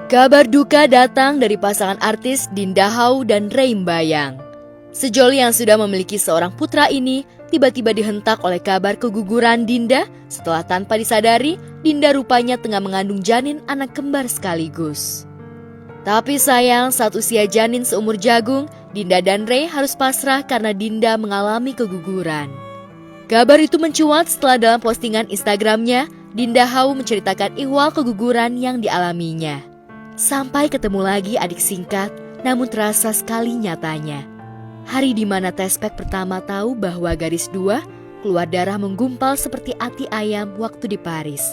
Kabar duka datang dari pasangan artis Dinda Hau dan Ray Mbayang. Sejoli yang sudah memiliki seorang putra ini tiba-tiba dihentak oleh kabar keguguran Dinda setelah tanpa disadari Dinda rupanya tengah mengandung janin anak kembar sekaligus. Tapi sayang saat usia janin seumur jagung, Dinda dan Ray harus pasrah karena Dinda mengalami keguguran. Kabar itu mencuat setelah dalam postingan Instagramnya, Dinda Hau menceritakan ihwal keguguran yang dialaminya. Sampai ketemu lagi adik singkat, namun terasa sekali nyatanya. Hari di mana tespek pertama tahu bahwa garis 2 keluar darah menggumpal seperti ati ayam waktu di Paris.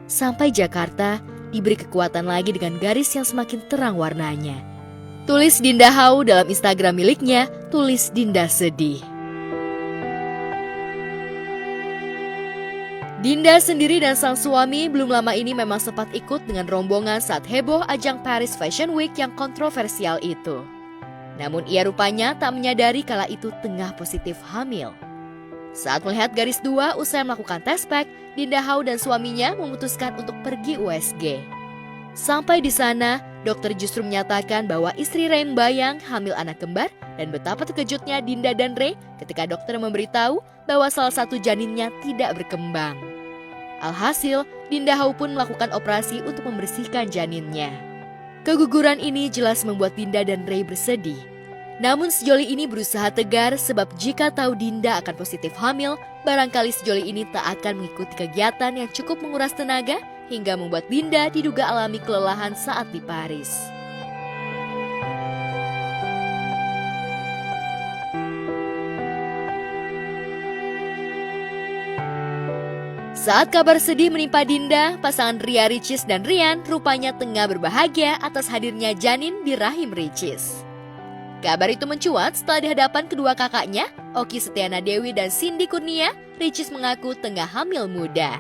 Sampai Jakarta diberi kekuatan lagi dengan garis yang semakin terang warnanya. Tulis Dinda Hau dalam Instagram miliknya, tulis Dinda sedih. Dinda sendiri dan sang suami belum lama ini memang sempat ikut dengan rombongan saat heboh ajang Paris Fashion Week yang kontroversial itu. Namun ia rupanya tak menyadari kala itu tengah positif hamil. Saat melihat garis 2 usai melakukan tespek, Dinda Hau dan suaminya memutuskan untuk pergi USG. Sampai di sana, dokter justru menyatakan bahwa istri Ray Mbayang hamil anak kembar dan betapa terkejutnya Dinda dan Ray ketika dokter memberitahu bahwa salah satu janinnya tidak berkembang. Alhasil, Dinda Hau pun melakukan operasi untuk membersihkan janinnya. Keguguran ini jelas membuat Dinda dan Ray bersedih. Namun sejoli ini berusaha tegar sebab jika tahu Dinda akan positif hamil, barangkali sejoli ini tak akan mengikuti kegiatan yang cukup menguras tenaga hingga membuat Dinda diduga alami kelelahan saat di Paris. Saat kabar sedih menimpa Dinda, pasangan Ria Ricis dan Rian rupanya tengah berbahagia atas hadirnya janin di rahim Ricis. Kabar itu mencuat setelah di hadapan kedua kakaknya, Oki Setiana Dewi dan Cindy Kurnia, Ricis mengaku tengah hamil muda.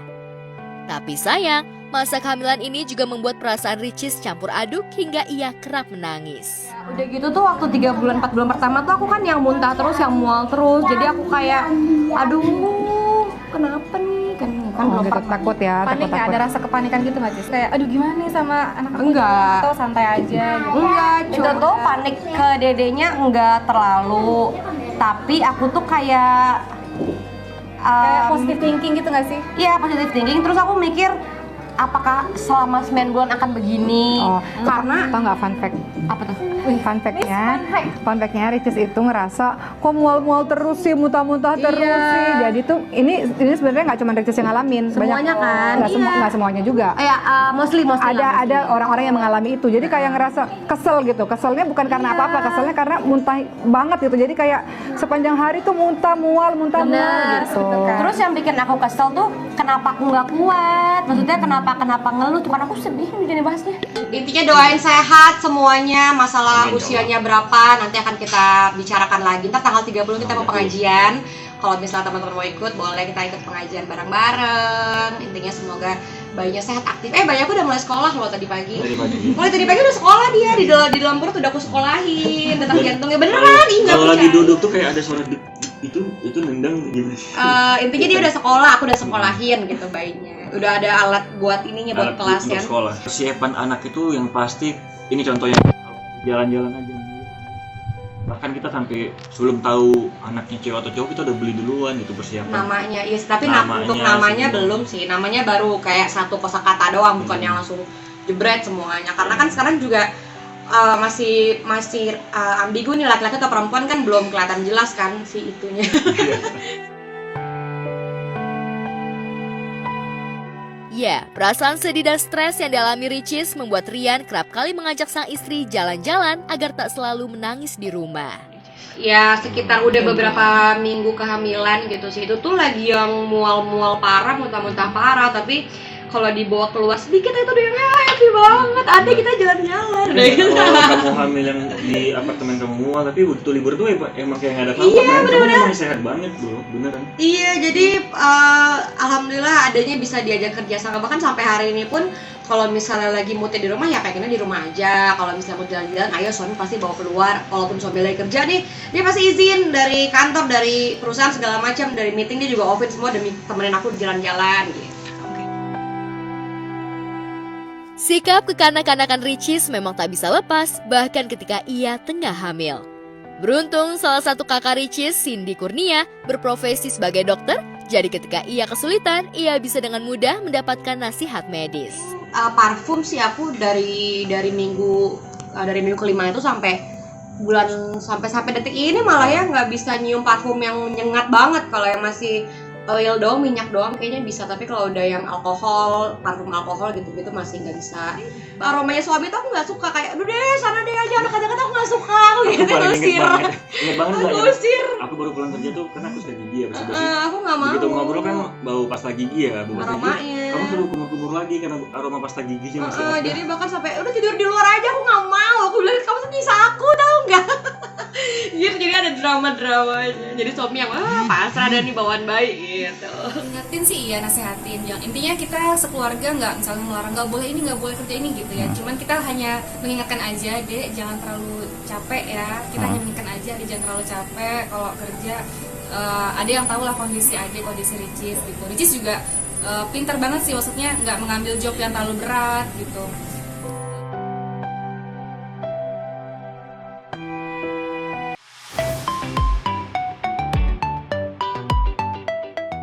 Tapi sayang, masa kehamilan ini juga membuat perasaan Ricis campur aduk hingga ia kerap menangis. Udah gitu tuh waktu 3 bulan 4 bulan pertama tuh aku kan yang muntah terus, yang mual terus. Jadi aku kayak aduh kenapa nih kan belum gitu, takut ya, panik takut. ada rasa kepanikan gitu nggak sih? Kayak aduh gimana nih sama anak aku? Enggak. Atau santai aja gitu? Enggak, itu tuh panik ke dedenya enggak terlalu. Tapi aku tuh kayak Kayak positive thinking gitu nggak sih? iya positive thinking. Terus aku mikir apakah selama 9 bulan akan begini? Oh, Karena tau nggak fun fact? apa tuh? Fun fact-nya Ricis itu ngerasa kok mual-mual terus sih, muntah-muntah terus sih. Jadi tuh ini sebenarnya nggak cuma Ricis yang ngalamin, Semuanya kan? nggak semuanya juga. Mostly Ada orang-orang yang mengalami itu. Jadi kayak ngerasa kesel gitu. Keselnya bukan karena apa-apa, keselnya karena muntah banget gitu. Jadi kayak sepanjang hari tuh muntah mual gitu. Terus yang bikin aku kesel tuh kenapa aku nggak kuat? Maksudnya kenapa ngeluh? Tuh karena aku sedih nih jadi bahasnya. Intinya doain sehat semuanya. Masalah usianya berapa nanti akan kita bicarakan lagi. Ntar tanggal 30 kita mau pengajian. Kalau misalnya teman-teman mau ikut, boleh kita ikut pengajian bareng-bareng. Intinya semoga bayinya sehat, aktif. Bayi aku udah mulai sekolah loh tadi pagi. Mulai tadi pagi udah sekolah dia di dalam perut udah aku sekolahin. Detak jantungnya beneran. Kalau lagi duduk tuh kayak ada suara itu nendang gitu. Intinya dia udah sekolah, aku udah sekolahin gitu bayinya. Udah ada alat buat ininya buat kelas untuk kan. Sekolah. Persiapan anak itu yang pasti ini contohnya jalan-jalan aja. Bahkan kita sampai sebelum tahu anaknya cewek atau cowok kita udah beli duluan gitu persiapan. Namanya, yes, tapi untuk namanya belum sih. Namanya baru kayak satu kosakata doang, bukan yang langsung jebret semuanya. Karena kan sekarang juga masih ambigu nih, laki-laki atau perempuan kan belum kelihatan jelas kan si itunya. Ya, perasaan sedih dan stres yang dialami Ricis membuat Rian kerap kali mengajak sang istri jalan-jalan agar tak selalu menangis di rumah. Ya sekitar udah beberapa minggu kehamilan gitu sih. Itu tuh lagi yang mual-mual parah, muntah-muntah parah. Tapi kalau dibawa keluar sedikit itu udah yang happy banget. Ada kita jalan-jalan. Kamu hamil yang di apartemen kamu mual, tapi waktu libur tuh emang kayak nggak ada apa-apa. Iya, kan? bener-bener. Kamu emang sehat banget bro, beneran. Iya, jadi alhamdulillah adanya bisa diajak kerja sama. Bahkan sampai hari ini pun kalau misalnya lagi moodnya di rumah ya pengennya di rumah aja. Kalau misalnya mau jalan-jalan, ayo suami pasti bawa keluar. Walaupun suami lagi kerja nih, dia pasti izin dari kantor, dari perusahaan segala macam, dari meeting dia juga offin semua demi temenin aku jalan-jalan gitu. Sikap kekanak-kanakan Ricis memang tak bisa lepas bahkan ketika ia tengah hamil. Beruntung salah satu kakak Ricis, Cindy Kurnia, berprofesi sebagai dokter, jadi ketika ia kesulitan, ia bisa dengan mudah mendapatkan nasihat medis. Parfum sih aku dari minggu kelima itu sampai detik ini malah ya nggak bisa nyium parfum yang menyengat banget. Kalau yang masih oil doang, minyak doang kayaknya bisa, tapi kalau udah yang alkohol, parfum alkohol gitu-gitu masih nggak bisa. Aromanya suami tuh aku nggak suka, kayak aduh deh sana deh aja, anak kata aku nggak suka, aku gitu usir. Ingat banget Aku nggak ya? usir. Aku baru pulang kerja tuh karena aku sudah gigi ya bersih-bersih. Aku nggak mau. Begitu ngobrol kan bau pasta gigi ya, bau pasta gigi. Aromanya. Kamu suruh kumur-kumur lagi karena aroma pasta giginya masih ada. Jadi bahkan sampai udah tidur di luar aja, aku nggak mau. Aku bilang kamu tuh nyisa aku, tau nggak? Jadi ada drama-dramanya. Jadi suami yang pasrah dan nih bawaan bayi gitu. Ingetin sih iya, nasehatin. Yang intinya kita sekeluarga nggak misalnya ngelarang nggak boleh ini, nggak boleh kerja ini gitu ya. Cuman kita hanya mengingatkan aja, Dek jangan terlalu capek ya. Kita hanya mengingatkan aja, Dek jangan terlalu capek kalau kerja. Ada yang tahu lah kondisi adik, kondisi Ricis gitu. Ricis juga pintar banget sih, maksudnya nggak mengambil job yang terlalu berat gitu.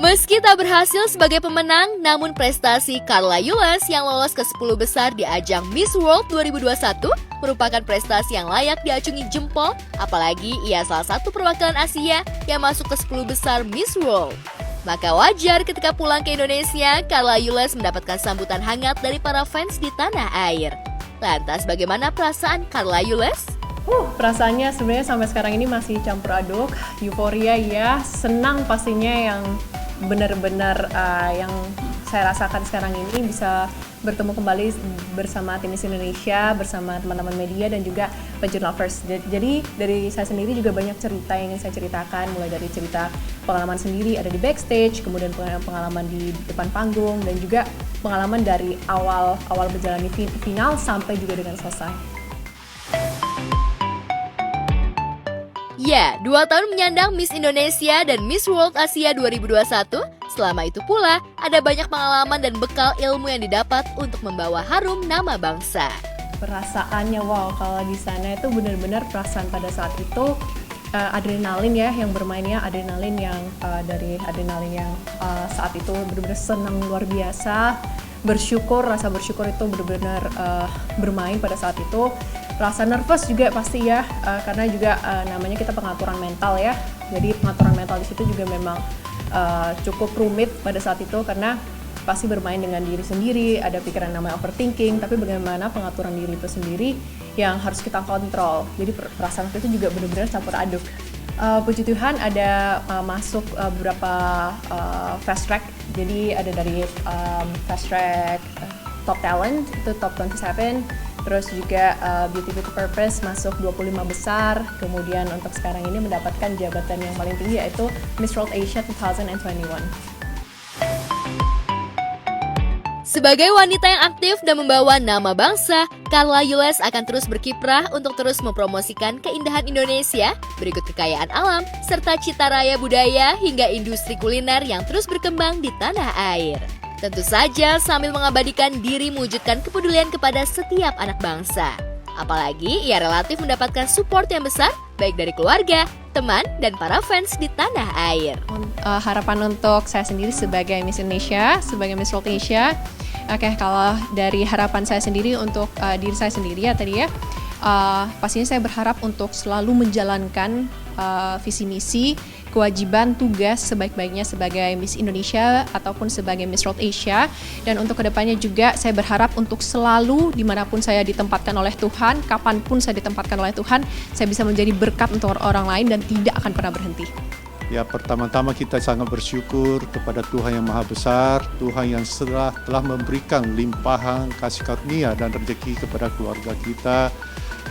Meski tak berhasil sebagai pemenang, namun prestasi Carla Yules yang lolos ke 10 besar di ajang Miss World 2021 merupakan prestasi yang layak diacungi jempol, apalagi ia salah satu perwakilan Asia yang masuk ke 10 besar Miss World. Maka wajar ketika pulang ke Indonesia, Carla Yules mendapatkan sambutan hangat dari para fans di tanah air. Lantas bagaimana perasaan Carla Yules? Perasaannya sebenarnya sampai sekarang ini masih campur aduk, euforia ya, senang pastinya yang benar-benar yang saya rasakan sekarang ini bisa bertemu kembali bersama tim Miss Indonesia, bersama teman-teman media dan juga pageant lovers. Jadi dari saya sendiri juga banyak cerita yang ingin saya ceritakan, mulai dari cerita pengalaman sendiri ada di backstage, kemudian pengalaman di depan panggung, dan juga pengalaman dari awal menjalani final sampai juga dengan selesai. Ya, 2 tahun menyandang Miss Indonesia dan Miss World Asia 2021, selama itu pula ada banyak pengalaman dan bekal ilmu yang didapat untuk membawa harum nama bangsa. Perasaannya wow, kalau di sana itu benar-benar perasaan pada saat itu adrenalin ya yang bermainnya, adrenalin yang dari adrenalin yang saat itu benar-benar senang luar biasa, rasa bersyukur itu benar-benar bermain pada saat itu. Rasa nervous juga pasti ya, karena juga namanya kita pengaturan mental ya. Jadi pengaturan mental di situ juga memang cukup rumit pada saat itu karena pasti bermain dengan diri sendiri, ada pikiran namanya overthinking, tapi bagaimana pengaturan diri itu sendiri yang harus kita kontrol. Jadi perasaan itu juga benar-benar campur aduk. Puji Tuhan ada masuk beberapa fast track, jadi ada dari fast track top talent itu top 27, terus juga Beauty with Purpose masuk 25 besar, kemudian untuk sekarang ini mendapatkan jabatan yang paling tinggi yaitu Miss World Asia 2021. Sebagai wanita yang aktif dan membawa nama bangsa, Carla Yules akan terus berkiprah untuk terus mempromosikan keindahan Indonesia, berikut kekayaan alam, serta cita raya budaya hingga industri kuliner yang terus berkembang di tanah air. Tentu saja sambil mengabadikan diri mewujudkan kepedulian kepada setiap anak bangsa. Apalagi ia relatif mendapatkan support yang besar, baik dari keluarga, teman, dan para fans di tanah air. Harapan untuk saya sendiri sebagai Miss Indonesia, sebagai Miss World Asia, kalau dari harapan saya sendiri untuk diri saya sendiri ya tadi ya, pastinya saya berharap untuk selalu menjalankan visi misi, kewajiban, tugas sebaik-baiknya sebagai Miss Indonesia ataupun sebagai Miss World Asia. Dan untuk kedepannya juga saya berharap untuk selalu dimanapun saya ditempatkan oleh Tuhan, kapanpun saya ditempatkan oleh Tuhan, saya bisa menjadi berkat untuk orang lain dan tidak akan pernah berhenti. Ya, pertama-tama kita sangat bersyukur kepada Tuhan yang Maha Besar, Tuhan yang telah memberikan limpahan kasih karunia dan rezeki kepada keluarga kita,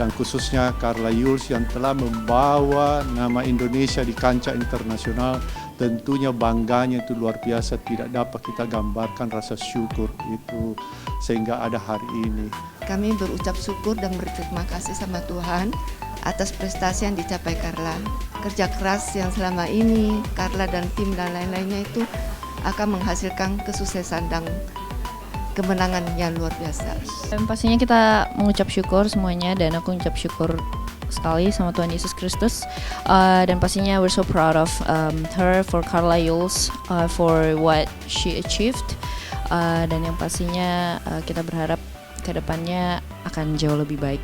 dan khususnya Carla Yules yang telah membawa nama Indonesia di kancah internasional. Tentunya bangganya itu luar biasa, tidak dapat kita gambarkan rasa syukur itu sehingga ada hari ini. Kami berucap syukur dan berterima kasih sama Tuhan atas prestasi yang dicapai Carla. Kerja keras yang selama ini Carla dan tim dan lain-lainnya itu akan menghasilkan kesuksesan dan kemenangan yang luar biasa. Dan pastinya kita mengucap syukur semuanya, dan aku mengucap syukur sekali sama Tuhan Yesus Kristus. Dan pastinya we're so proud of her, for Carla Yules, for what she achieved. Dan yang pastinya kita berharap ke depannya akan jauh lebih baik.